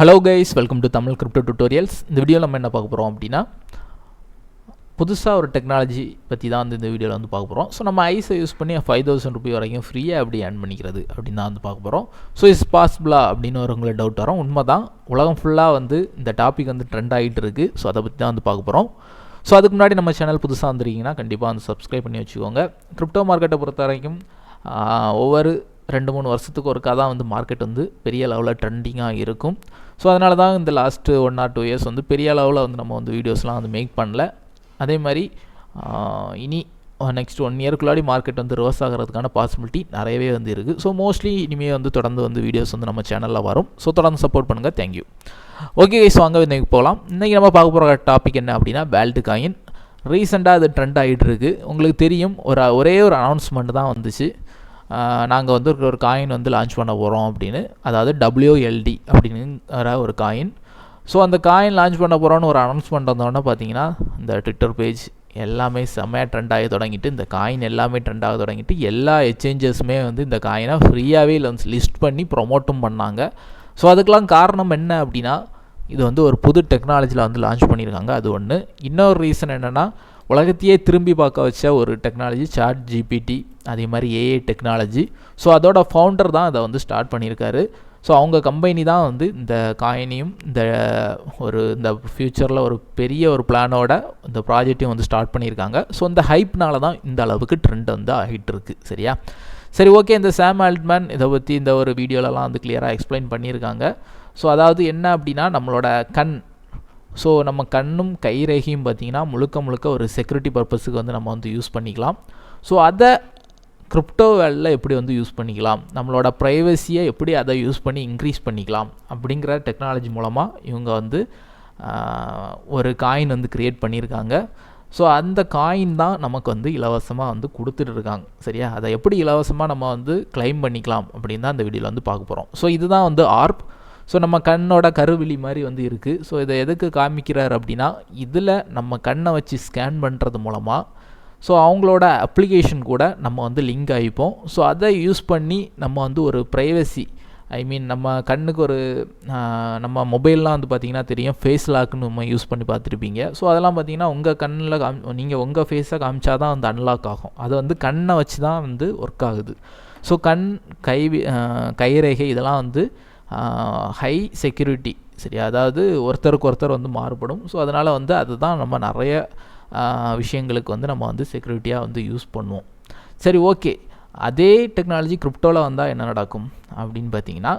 Hello guys, welcome to Tamil crypto tutorials. இந்த வீடியோவில் நம்ம என்ன பார்க்க போகிறோம் அப்படின்னா, புதுசாக ஒரு டெக்னாலஜி பற்றி தான் வந்து இந்த வீடியோவில் வந்து பார்க்க போகிறோம். ஸோ நம்ம ஐஸை யூஸ் பண்ணி 5000 ரூபாய் வரைக்கும் ஃப்ரீயாக எப்படி ஏர்ன் பண்ணிக்கிறது அப்படின்னு தான் வந்து பார்க்க போகிறோம். ஸோ இஸ் பாசிபிளா அப்படின்னு ஒரு டவுட் வரும். உண்மை தான், உலகம் ஃபுல்லாக வந்து இந்த டாபிக் வந்து ட்ரெண்ட் ஆகிட்டு இருக்குது. ஸோ அதை பற்றி தான் வந்து பார்க்க போகிறோம். ஸோ அதுக்கு முன்னாடி நம்ம சேனல் புதுசாக வந்துருக்கீங்கன்னா கண்டிப்பாக வந்து சப்ஸ்கிரைப் பண்ணி வச்சுக்கோங்க. கிரிப்டோ மார்க்கெட்டை பொறுத்த வரைக்கும் ஒவ்வொரு 2-3 வருஷத்துக்கு ஒருக்கா தான் வந்து மார்க்கெட் வந்து பெரிய லெவலில் ட்ரெண்டிங்காக இருக்கும். ஸோ அதனால தான் இந்த லாஸ்ட்டு 1 or 2 இயர்ஸ் வந்து பெரிய லெவலில் வந்து நம்ம வந்து வீடியோஸ்லாம் வந்து மேக் பண்ணல. அதே மாதிரி இனி நெக்ஸ்ட் 1 இயர்க்குள்ளாடி மார்க்கெட் வந்து ரிவர்ஸ் ஆகிறதுக்கான பாசிபிலிட்டி நிறையவே வந்து இருக்குது. ஸோ மோஸ்ட்லி இனிமேல் வந்து தொடர்ந்து வந்து வீடியோஸ் வந்து நம்ம சேனலில் வரும். ஸோ தொடர்ந்து சப்போர்ட் பண்ணுங்கள். தேங்க்யூ. ஓகே கைஸ், வாங்க இன்றைக்கி போகலாம். இன்றைக்கி நம்ம பார்க்க போகிற டாபிக் என்ன அப்படின்னா, வேல்டு காயின். ரீசெண்டாக அது ட்ரெண்ட் ஆகிட்டு இருக்குது. உங்களுக்கு தெரியும், ஒரே ஒரு அனௌன்ஸ்மெண்ட் தான் வந்துச்சு. நாங்கள் வந்து ஒரு காயின் வந்து லான்ச் பண்ண போகிறோம் அப்படின்னு, அதாவது WLD அப்படிங்கிற ஒரு காயின். ஸோ அந்த காயின் லான்ச் பண்ண போகிறோன்னு ஒரு அனௌன்ஸ்மெண்ட் வந்தோடனே பார்த்தீங்கன்னா, இந்த ட்விட்டர் பேஜ் எல்லாமே செம்மையாக ட்ரெண்ட் ஆகி தொடங்கிட்டு, இந்த காயின் எல்லாமே ட்ரெண்ட் ஆக தொடங்கிட்டு, எல்லா எக்ஸ்சேஞ்சஸுமே வந்து இந்த காயினை ஃப்ரீயாகவே லிஸ்ட் பண்ணி ப்ரொமோட்டும் பண்ணாங்க. ஸோ அதுக்கெலாம் காரணம் என்ன அப்படின்னா, இது வந்து ஒரு புது டெக்னாலஜியில் வந்து லான்ச் பண்ணியிருக்காங்க. அது ஒன்று. இன்னொரு ரீசன் என்னென்னா, உலகத்தையே திரும்பி பார்க்க வச்ச ஒரு டெக்னாலஜி ChatGPT, அதே மாதிரி AI டெக்னாலஜி. ஸோ அதோட ஃபவுண்டர் தான் அதை வந்து ஸ்டார்ட் பண்ணியிருக்காரு. ஸோ அவங்க கம்பெனி தான் வந்து இந்த காயினையும் இந்த ஃப்யூச்சரில் ஒரு பெரிய ஒரு பிளானோட இந்த ப்ராஜெக்டையும் வந்து ஸ்டார்ட் பண்ணியிருக்காங்க. ஸோ இந்த ஹைப்னால தான் இந்த அளவுக்கு ட்ரெண்ட் வந்து ஆகிட்டு இருக்குது. சரியா? சரி, ஓகே. இந்த சாம் ஆல்ட்மேன் இதை பற்றி இந்த ஒரு வீடியோலலாம் வந்து கிளியராக எக்ஸ்பிளைன் பண்ணியிருக்காங்க. ஸோ அதாவது என்ன அப்படின்னா, நம்மளோட கண், ஸோ நம்ம கண்ணும் கைரேகையும் பார்த்திங்கன்னா முழுக்க ஒரு செக்யூரிட்டி பர்பஸுக்கு வந்து நம்ம வந்து யூஸ் பண்ணிக்கலாம். ஸோ அதை கிரிப்டோ வேல்டில் எப்படி வந்து யூஸ் பண்ணிக்கலாம், நம்மளோட ப்ரைவசியை எப்படி அதை யூஸ் பண்ணி இன்க்ரீஸ் பண்ணிக்கலாம் அப்படிங்கிற டெக்னாலஜி மூலமாக இவங்க வந்து ஒரு காயின் வந்து க்ரியேட் பண்ணியிருக்காங்க. ஸோ அந்த காயின் தான் நமக்கு வந்து இலவசமாக வந்து கொடுத்துட்டு இருக்காங்க. சரியா? அதை எப்படி இலவசமாக நம்ம வந்து கிளைம் பண்ணிக்கலாம் அப்படின்னு தான் இந்த வீடியோவில் வந்து பார்க்க போகிறோம். ஸோ இதுதான் வந்து ஆர்ப். ஸோ நம்ம கண்ணோட கருவிழி மாதிரி வந்து இருக்குது. ஸோ இதை எதுக்கு காமிக்கிறார் அப்படின்னா, இதில் நம்ம கண்ணை வச்சு ஸ்கேன் பண்ணுறது மூலமாக ஸோ அவங்களோட அப்ளிகேஷன் கூட நம்ம வந்து லிங்க் ஆகிப்போம். ஸோ அதை யூஸ் பண்ணி நம்ம வந்து ஒரு ப்ரைவசி, நம்ம கண்ணுக்கு ஒரு நம்ம மொபைல்லாம் வந்து பார்த்திங்கன்னா தெரியும், ஃபேஸ் லாக்னு நம்ம யூஸ் பண்ணி பார்த்துருப்பீங்க. ஸோ அதெல்லாம் பார்த்திங்கன்னா உங்கள் கண்ணில் நீங்கள் உங்கள் ஃபேஸை காமிச்சா தான் வந்து அன்லாக் ஆகும். அது வந்து கண்ணை வச்சு தான் வந்து ஒர்க் ஆகுது. ஸோ கண், கைரேகை இதெல்லாம் வந்து ஹை செக்யூரிட்டி. சரியா? அதாவது ஒருத்தருக்கு ஒருத்தர் வந்து மாறுபடும். ஸோ அதனால் வந்து அதுதான் நம்ம நிறைய விஷயங்களுக்கு வந்து நம்ம வந்து செக்யூரிட்டியாக வந்து யூஸ் பண்ணுவோம். சரி, ஓகே. அதே டெக்னாலஜி கிரிப்டோவில் வந்தால் என்ன நடக்கும் அப்படின்னு பார்த்தீங்கன்னா,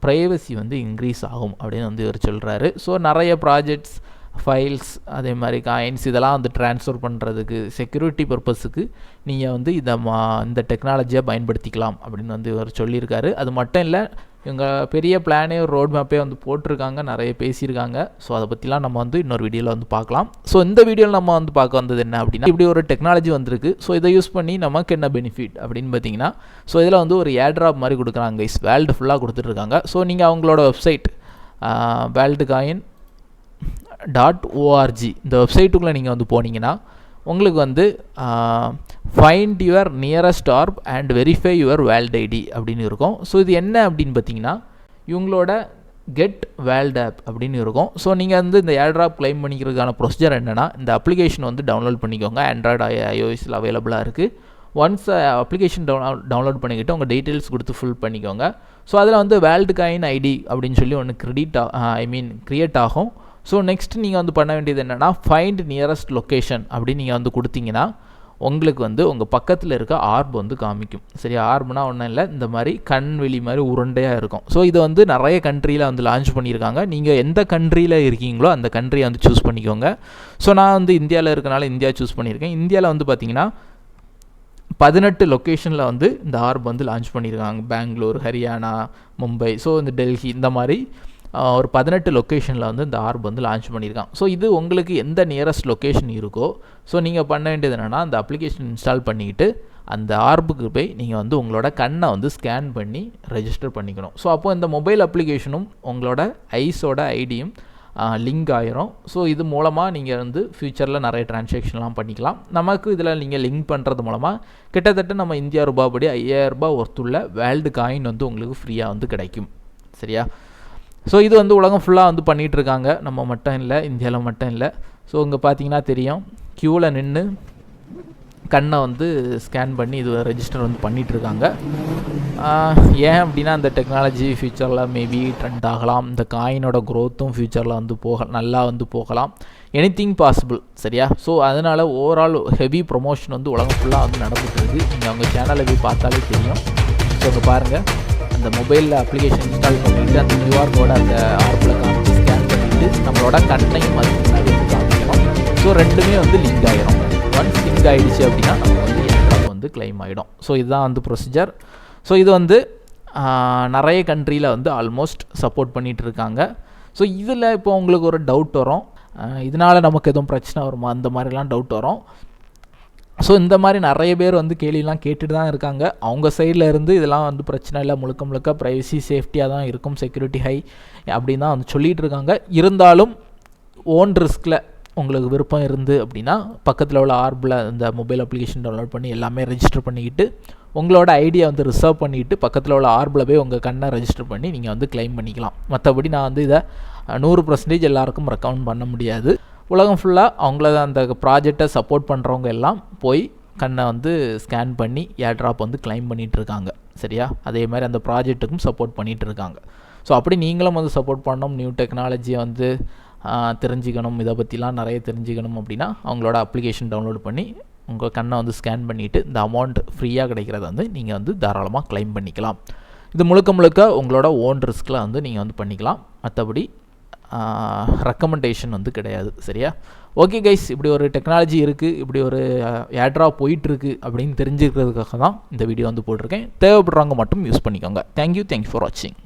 ப்ரைவசி வந்து இன்க்ரீஸ் ஆகும் அப்படின்னு வந்து இவர் சொல்கிறாரு. ஸோ நிறைய ப்ராஜெக்ட்ஸ், ஃபைல்ஸ், அதே மாதிரி காயின்ஸ் இதெல்லாம் வந்து ட்ரான்ஸ்ஃபர் பண்ணுறதுக்கு செக்யூரிட்டி பர்பஸுக்கு நீங்கள் வந்து இந்த டெக்னாலஜியை பயன்படுத்திக்கலாம் அப்படின்னு வந்து இவர் சொல்லியிருக்காரு. அது மட்டும் இல்லை, இவங்க பெரிய பிளானே, ஒரு ரோட் மேப்பே வந்து போட்டிருக்காங்க, நிறைய பேசியிருக்காங்க. ஸோ அதை பற்றிலாம் நம்ம வந்து இன்னொரு வீடியோவில் வந்து பார்க்கலாம். ஸோ இந்த வீடியோவில் நம்ம வந்து பார்க்க வந்தது என்ன அப்படின்னா, இப்படி ஒரு டெக்னாலஜி வந்திருக்கு. ஸோ இதை யூஸ் பண்ணி நமக்கு என்ன பெனிஃபிட் அப்படின்னு பார்த்தீங்கன்னா, ஸோ இதில் வந்து ஒரு ஏர்ட்ராப் மாதிரி கொடுக்குறாங்க கைஸ். வேர்ல்டு ஃபுல்லாக கொடுத்துட்ருக்காங்க. ஸோ நீங்கள் அவங்களோட வெப்சைட் worldcoin.org இந்த வெப்சைட்டுக்குள்ளே நீங்கள் வந்து போனீங்கன்னா, உங்களுக்கு வந்து find your nearest orb and verify your world ID அப்படின்னு இருக்கும். ஸோ இது என்ன அப்படின்னு பார்த்தீங்கன்னா, இவங்களோட கெட் வேல்ட் ஆப் அப்படின்னு இருக்கும். ஸோ நீங்கள் வந்து இந்த ஏர்ட்ராப் கிளைம் பண்ணிக்கிறதுக்கான ப்ரொசீஜர் என்னென்னா, இந்த அப்ளிகேஷன் வந்து டவுன்லோட் பண்ணிக்கோங்க. ஆண்ட்ராய்டு, iOSல அவைலபிளாக இருக்குது. ஒன்ஸ் அப்ளிகேஷன் டவுன்லோட் பண்ணிக்கிட்டு உங்கள் டீட்டெயில்ஸ் கொடுத்து ஃபில் பண்ணிக்கோங்க. ஸோ அதில் வந்து வேல்டு காயின் ஐடி அப்படின்னு சொல்லி ஒன்று க்ரியேட் ஆகும். ஸோ நெக்ஸ்ட் நீங்கள் வந்து பண்ண வேண்டியது என்னென்னா, ஃபைண்ட் நியரஸ்ட் லொக்கேஷன் அப்படின்னு நீங்கள் வந்து கொடுத்தீங்கன்னா, உங்களுக்கு வந்து உங்கள் பக்கத்தில் இருக்க ஆர்ப் வந்து காமிக்கும். சரி, ஆர்ப்னா ஒன்றும் இல்லை, இந்த மாதிரி கண்வெளி மாதிரி உருண்டையாக இருக்கும். ஸோ இது வந்து நிறைய கண்ட்ரியில் வந்து லான்ச் பண்ணியிருக்காங்க. நீங்கள் எந்த கண்ட்ரியில் இருக்கீங்களோ அந்த கண்ட்ரியை வந்து சூஸ் பண்ணிக்கோங்க. ஸோ நான் வந்து இந்தியாவில் இருக்கனால இந்தியா சூஸ் பண்ணியிருக்கேன். இந்தியாவில் வந்து பார்த்திங்கன்னா 18 லொக்கேஷனில் வந்து இந்த ஆர்ப் வந்து லான்ச் பண்ணியிருக்காங்க. பெங்களூர், ஹரியானா, மும்பை, ஸோ இந்த டெல்லி, இந்த மாதிரி ஒரு 18 லொக்கேஷனில் வந்து இந்த ஆர்ப் வந்து லான்ச் பண்ணியிருக்காங்க. ஸோ இது உங்களுக்கு எந்த நியரஸ்ட் லொக்கேஷன் இருக்கோ, ஸோ நீங்கள் பண்ண வேண்டியது என்னென்னா, அந்த அப்ளிகேஷன் இன்ஸ்டால் பண்ணிக்கிட்டு அந்த ஆர்புக்கு போய் நீங்கள் வந்து உங்களோட கண்ணை வந்து ஸ்கேன் பண்ணி ரெஜிஸ்டர் பண்ணிக்கணும். ஸோ அப்போது இந்த மொபைல் அப்ளிகேஷனும் உங்களோட ஐஸோட ஐடியும் லிங்க் ஆயிரும். ஸோ இது மூலமாக நீங்கள் வந்து ஃப்யூச்சரில் நிறைய ட்ரான்சாக்ஷன்லாம் பண்ணிக்கலாம். நமக்கு இதில் நீங்கள் லிங்க் பண்ணுறது மூலமாக கிட்டத்தட்ட நம்ம இந்தியா ரூபாய்ப்படி 5000 ரூபாய் ஒர்த்துள்ள வேர்ல்டு காயின் வந்து உங்களுக்கு ஃப்ரீயாக வந்து கிடைக்கும். சரியா? ஸோ இது வந்து உலகம் ஃபுல்லாக வந்து பண்ணிகிட்ருக்காங்க, நம்ம மட்டும் இல்லை, இந்தியாவில் மட்டும் இல்லை. ஸோ இங்கே பார்த்தீங்கன்னா தெரியும், க்யூவில் நின்று கண்ணை வந்து ஸ்கேன் பண்ணி இது ரெஜிஸ்டர் வந்து பண்ணிகிட்ருக்காங்க. ஏன் அப்படின்னா அந்த டெக்னாலஜி ஃப்யூச்சரில் மேபி ட்ரெண்ட் ஆகலாம், இந்த காயினோட க்ரோத்தும் ஃப்யூச்சரில் வந்து நல்லா வந்து போகலாம், எனிதிங் பாசிபிள், சரியா? ஸோ அதனால் ஓவரால் ஹெவி ப்ரொமோஷன் வந்து உலகம் ஃபுல்லாக வந்து நடந்துகிட்ருக்கு. நீங்கள் அவங்க சேனலை போய் பார்த்தாலே தெரியும். ஸோ இங்கே பாருங்கள், அந்த மொபைலில் அப்ளிகேஷன் இன்ஸ்டால் பண்ணிவிட்டு அந்த QR கோடை அந்த ஆப்பில் காமிச்சு ஸ்கேன் பண்ணிவிட்டு நம்மளோட கண்ணையும் அது முன்னாடி வந்து காமிக்கணும். ஸோ ரெண்டுமே வந்து லிங்க் ஆகிரும். ஒன்ஸ் லிங்க் ஆகிடுச்சு அப்படின்னா நமக்கு வந்து ஏர்ட்ராப் வந்து கிளைம் ஆகிடும். ஸோ இதுதான் வந்து ப்ரொசீஜர். ஸோ இது வந்து நிறைய கண்ட்ரியில் வந்து ஆல்மோஸ்ட் சப்போர்ட் பண்ணிகிட்ருக்காங்க. ஸோ இதில் இப்போ உங்களுக்கு ஒரு டவுட் வரும், இதனால் நமக்கு எதுவும் பிரச்சனை வருமா, அந்த மாதிரிலாம் டவுட் வரும். ஸோ இந்த மாதிரி நிறைய பேர் வந்து கேள்விலாம் கேட்டுட்டு தான் இருக்காங்க. அவங்க சைடில் இருந்து இதெல்லாம் வந்து பிரச்சனை இல்லை, முழுக்க முழுக்க ப்ரைவசி சேஃப்டியாக தான் இருக்கும், செக்யூரிட்டி ஹை அப்படின்னு தான் வந்து சொல்லிகிட்டு இருக்காங்க. இருந்தாலும் ஓன் ரிஸ்கில் உங்களுக்கு விருப்பம் இருந்து அப்படின்னா பக்கத்தில் உள்ள ஆர்பில் இந்த மொபைல் அப்ளிகேஷன் டவுன்லோட் பண்ணி எல்லாமே ரெஜிஸ்டர் பண்ணிக்கிட்டு உங்களோட ஐடியா வந்து ரிசர்வ் பண்ணிவிட்டு பக்கத்தில் உள்ள ஆர்பில் போய் உங்கள் கண்ணை ரெஜிஸ்டர் பண்ணி நீங்கள் வந்து கிளைம் பண்ணிக்கலாம். மற்றபடி நான் வந்து இதை 100% எல்லாருக்கும் ரெக்கமெண்ட் பண்ண முடியாது. உலகம் ஃபுல்லாக அவங்கள அந்த ப்ராஜெக்டை சப்போர்ட் பண்ணுறவங்க எல்லாம் போய் கண்ணை வந்து ஸ்கேன் பண்ணி ஏர்ட்ராப் வந்து கிளைம் பண்ணிகிட்டு இருக்காங்க, சரியா? அதே மாதிரி அந்த ப்ராஜெக்ட்டுக்கும் சப்போர்ட் பண்ணிகிட்டு இருக்காங்க. ஸோ அப்படி நீங்களும் வந்து சப்போர்ட் பண்ணணும், நியூ டெக்னாலஜியை வந்து தெரிஞ்சுக்கணும், இதை பற்றிலாம் நிறைய தெரிஞ்சுக்கணும் அப்படின்னா அவங்களோட அப்ளிகேஷன் டவுன்லோட் பண்ணி உங்கள் கண்ணை வந்து ஸ்கேன் பண்ணிவிட்டு இந்த அமௌண்ட் ஃப்ரீயாக கிடைக்கிறத வந்து நீங்கள் வந்து தாராளமாக கிளைம் பண்ணிக்கலாம். இது முழுக்க முழுக்க உங்களோட ஓன் ரிஸ்கில் வந்து நீங்கள் வந்து பண்ணிக்கலாம், மற்றபடி ரெக்கமெண்டேஷன் வந்து கிடையாது, சரியா? ஓகே கைஸ், இப்படி ஒரு டெக்னாலஜி இருக்குது, இப்படி ஒரு ஏர்ட்ராப் போயிட்டுருக்கு அப்படின்னு தெரிஞ்சுக்கிறதுக்காக தான் இந்த வீடியோ வந்து போட்டிருக்கேன். தேவைப்படுறவங்க மட்டும் யூஸ் பண்ணிக்கோங்க. தேங்க்யூ ஃபார் வாட்சிங்.